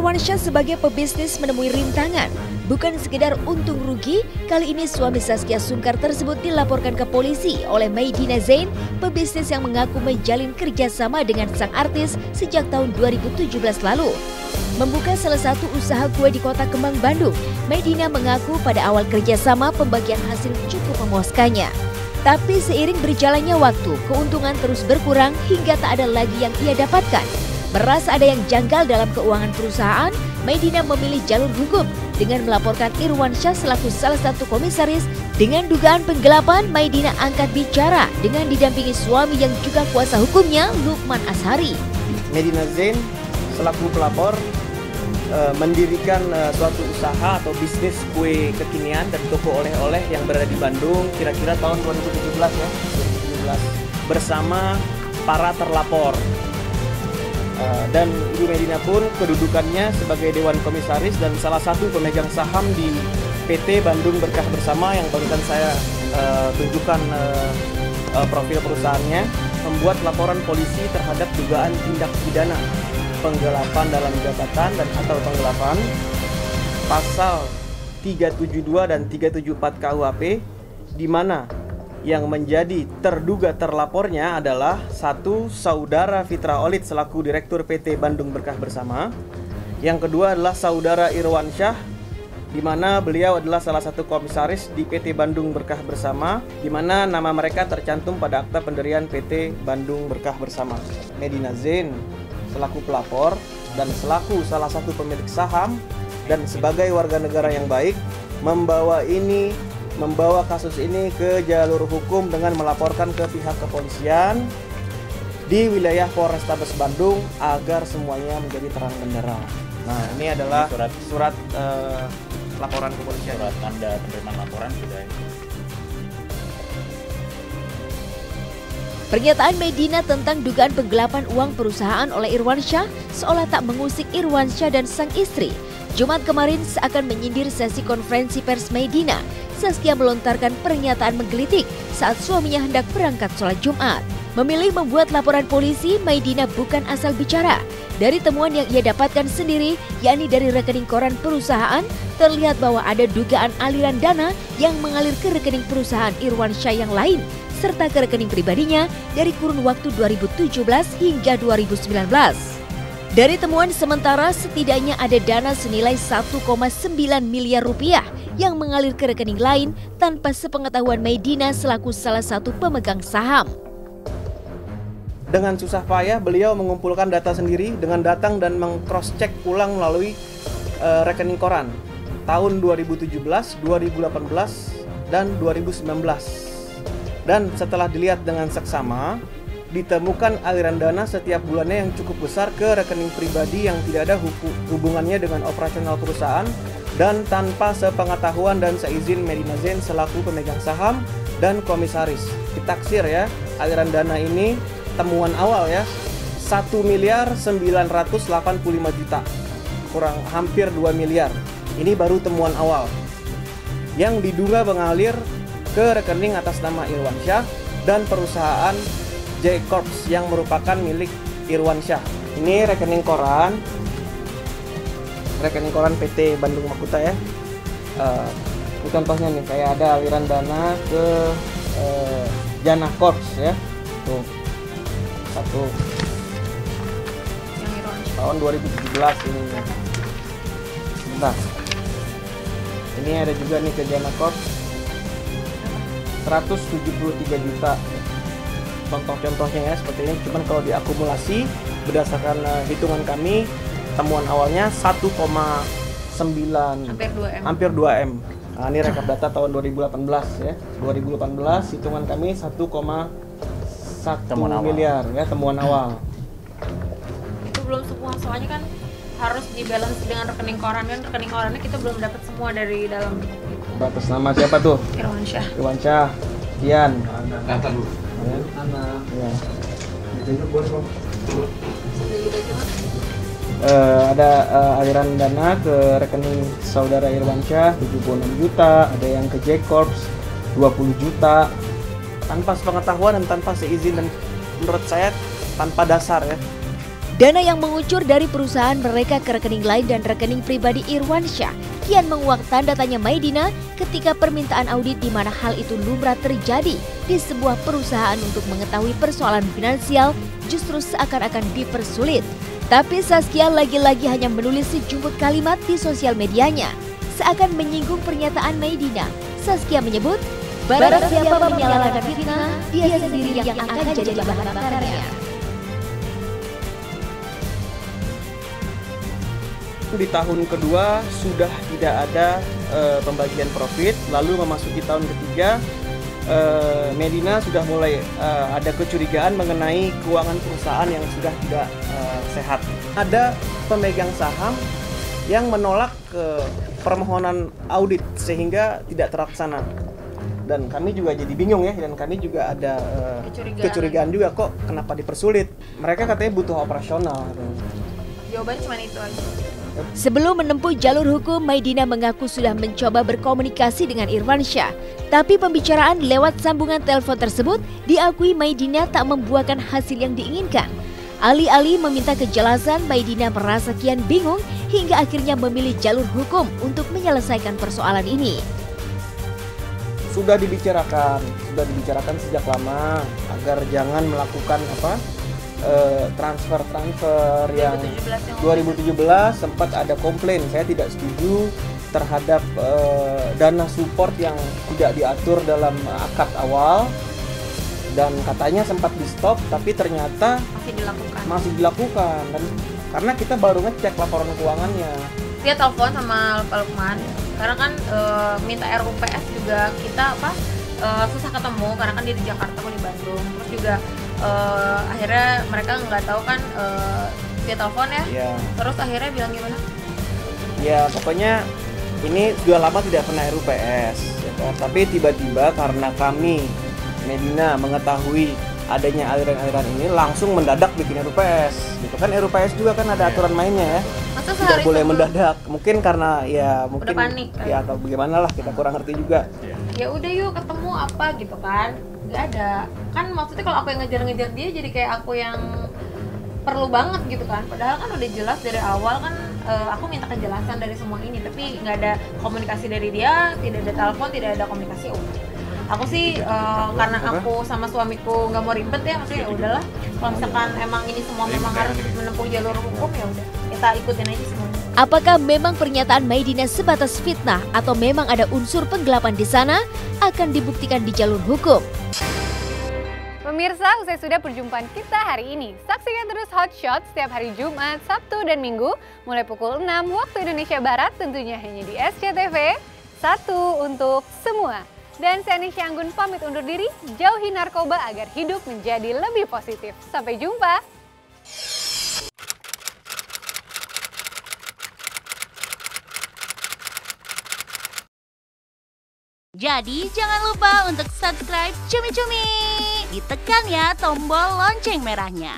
Irwansyah sebagai pebisnis menemui rintangan. Bukan sekedar untung rugi, kali ini suami Zaskia Sungkar tersebut dilaporkan ke polisi oleh Maidina Zain, pebisnis yang mengaku menjalin kerjasama dengan sang artis sejak tahun 2017 lalu. Membuka salah satu usaha kue di kota Kemang, Bandung, Maidina mengaku pada awal kerjasama pembagian hasil cukup memuaskannya. Tapi seiring berjalannya waktu, keuntungan terus berkurang hingga tak ada lagi yang ia dapatkan. Merasa ada yang janggal dalam keuangan perusahaan, Maidina memilih jalur hukum dengan melaporkan Irwansyah selaku salah satu komisaris. Dengan dugaan penggelapan, Maidina angkat bicara dengan didampingi suami yang juga kuasa hukumnya, Lukman Ashari. Maidina Zain selaku pelapor mendirikan suatu usaha atau bisnis kue kekinian dan toko oleh-oleh yang berada di Bandung kira-kira tahun 2017 ya, 2017 bersama para terlapor. Dan Ibu Maidina pun kedudukannya sebagai Dewan Komisaris dan salah satu pemegang saham di PT Bandung Berkah Bersama yang barusan saya tunjukkan profil perusahaannya, membuat laporan polisi terhadap dugaan tindak pidana penggelapan dalam jabatan dan atau penggelapan pasal 372 dan 374 KUHP, di mana yang menjadi terduga terlapornya adalah satu, saudara Fitra Olid selaku Direktur PT Bandung Berkah Bersama. Yang kedua adalah saudara Irwansyah, di mana beliau adalah salah satu komisaris di PT Bandung Berkah Bersama, di mana nama mereka tercantum pada akta pendirian PT Bandung Berkah Bersama. Maidina Zain selaku pelapor dan selaku salah satu pemilik saham dan sebagai warga negara yang baik membawa kasus ini ke jalur hukum dengan melaporkan ke pihak kepolisian di wilayah Polrestabes Bandung agar semuanya menjadi terang benderang. Nah, ini adalah surat laporan kepolisian. Surat tanda penerimaan laporan sudah. Pernyataan Maidina tentang dugaan penggelapan uang perusahaan oleh Irwansyah seolah tak mengusik Irwansyah dan sang istri. Jumat kemarin seakan menyindir sesi konferensi pers Maidina, Zaskia melontarkan pernyataan menggelitik saat suaminya hendak berangkat sholat Jumat. Memilih membuat laporan polisi, Maidina bukan asal bicara. Dari temuan yang ia dapatkan sendiri, yakni dari rekening koran perusahaan, terlihat bahwa ada dugaan aliran dana yang mengalir ke rekening perusahaan Irwansyah yang lain, serta ke rekening pribadinya dari kurun waktu 2017 hingga 2019. Dari temuan sementara, setidaknya ada dana senilai 1,9 miliar rupiah yang mengalir ke rekening lain tanpa sepengetahuan Maidina selaku salah satu pemegang saham. Dengan susah payah beliau mengumpulkan data sendiri dengan datang dan meng-cross-check ulang melalui rekening koran tahun 2017, 2018, dan 2019. Dan setelah dilihat dengan seksama, ditemukan aliran dana setiap bulannya yang cukup besar ke rekening pribadi yang tidak ada hubungannya dengan operasional perusahaan dan tanpa sepengetahuan dan seizin Maidina Zain selaku pemegang saham dan komisaris. Ditaksir ya, aliran dana ini temuan awal ya, 1.985 juta, kurang hampir 2 miliar. Ini baru temuan awal yang diduga mengalir ke rekening atas nama Irwansyah dan perusahaan J Corps yang merupakan milik Irwansyah. Ini rekening koran PT Bandung Makuta ya. Ini contohnya nih, kayak ada aliran dana ke Jana Corps ya. Tuh. Satu. Yang Irwansyah. Tahun 2017 ini. Bentar. Ini ada juga nih ke Jana Corps 173 juta. Contoh-contohnya ya seperti ini. Cuman kalau diakumulasi berdasarkan hitungan kami, temuan awalnya 1,9, hampir 2 M. Nah, ini rekap data tahun 2018 ya. 2018 hitungan kami 1,1 miliar ya, temuan awal. Itu belum semua, soalnya kan harus dibalance dengan rekening koran, kan rekening korannya kita belum dapat semua dari dalam. Batas nama siapa tuh? Irwansyah. Irwansyah. Kian. Data dulu. Ya. Ada aliran dana ke rekening saudara Irwansyah 76 juta, ada yang ke J Corps 20 juta tanpa sepengetahuan dan tanpa seizin, dan menurut saya tanpa dasar ya. Dana yang mengucur dari perusahaan mereka ke rekening lain dan rekening pribadi Irwansyah kian menguak tanda tanya Maidina ketika permintaan audit di mana hal itu lumrah terjadi di sebuah perusahaan untuk mengetahui persoalan finansial justru seakan-akan dipersulit. Tapi Saskia lagi-lagi hanya menulis sejumput kalimat di sosial medianya seakan menyinggung pernyataan Maidina. Saskia menyebut, barang siapa menyalakan fitnah, dia sendiri yang akan jadi bahan bakarnya. Di tahun kedua sudah tidak ada pembagian profit, lalu memasuki tahun ketiga Medina sudah mulai ada kecurigaan mengenai keuangan perusahaan yang sudah tidak sehat. Ada pemegang saham yang menolak permohonan audit sehingga tidak terlaksana. Dan kami juga jadi bingung ya, dan kami juga ada kecurigaan juga kok kenapa dipersulit. Mereka katanya butuh operasional. Jawabannya cuma itu aja. Sebelum menempuh jalur hukum, Maidina mengaku sudah mencoba berkomunikasi dengan Irwansyah. Tapi pembicaraan lewat sambungan telepon tersebut diakui Maidina tak membuahkan hasil yang diinginkan. Alih-alih meminta kejelasan, Maidina merasa kian bingung hingga akhirnya memilih jalur hukum untuk menyelesaikan persoalan ini. Sudah dibicarakan sejak lama agar jangan melakukan transfer yang 2017 sempat ada komplain, saya tidak setuju terhadap dana support yang tidak diatur dalam akad awal dan katanya sempat di stop tapi ternyata masih dilakukan dan karena kita baru ngecek laporan keuangannya. Dia telepon sama Pak Lukman karena kan minta RUPS juga kita susah ketemu karena kan dia di Jakarta, aku di Bandung. Terus juga akhirnya mereka nggak tahu kan via telepon ya. Terus akhirnya bilang gimana? Ya pokoknya ini sudah lama tidak pernah RUPS ya kan? Tapi tiba-tiba karena kami Medina mengetahui adanya aliran-aliran ini langsung mendadak bikin RUPS gitu kan. RUPS juga kan ada aturan mainnya ya. Masa tidak boleh mendadak, mungkin karena ya mungkin udah panik ya atau bagaimana lah, kita kurang ngerti juga. Ya udah yuk ketemu apa gitu kan, nggak ada kan, maksudnya kalau aku yang ngejar-ngejar dia jadi kayak aku yang perlu banget gitu kan, padahal kan udah jelas dari awal kan. Aku minta kejelasan dari semua ini tapi nggak ada komunikasi dari dia, tidak ada telepon, tidak ada komunikasi. Aku sih karena aku sama suamiku nggak mau ribet ya, maksudnya ya udahlah kalau misalkan emang ini semua memang harus menempuh jalur hukum ya udah kita ikutin aja semuanya. Apakah memang pernyataan Maidina sebatas fitnah atau memang ada unsur penggelapan di sana akan dibuktikan di jalur hukum. Pemirsa, usai sudah perjumpaan kita hari ini. Saksikan terus Hot Shot setiap hari Jumat, Sabtu, dan Minggu mulai pukul 6 waktu Indonesia Barat tentunya hanya di SCTV. Satu untuk semua. Dan saya Nisha Anggun pamit undur diri, jauhi narkoba agar hidup menjadi lebih positif. Sampai jumpa. Jadi jangan lupa untuk subscribe Cumi Cumi. Ditekan ya tombol lonceng merahnya.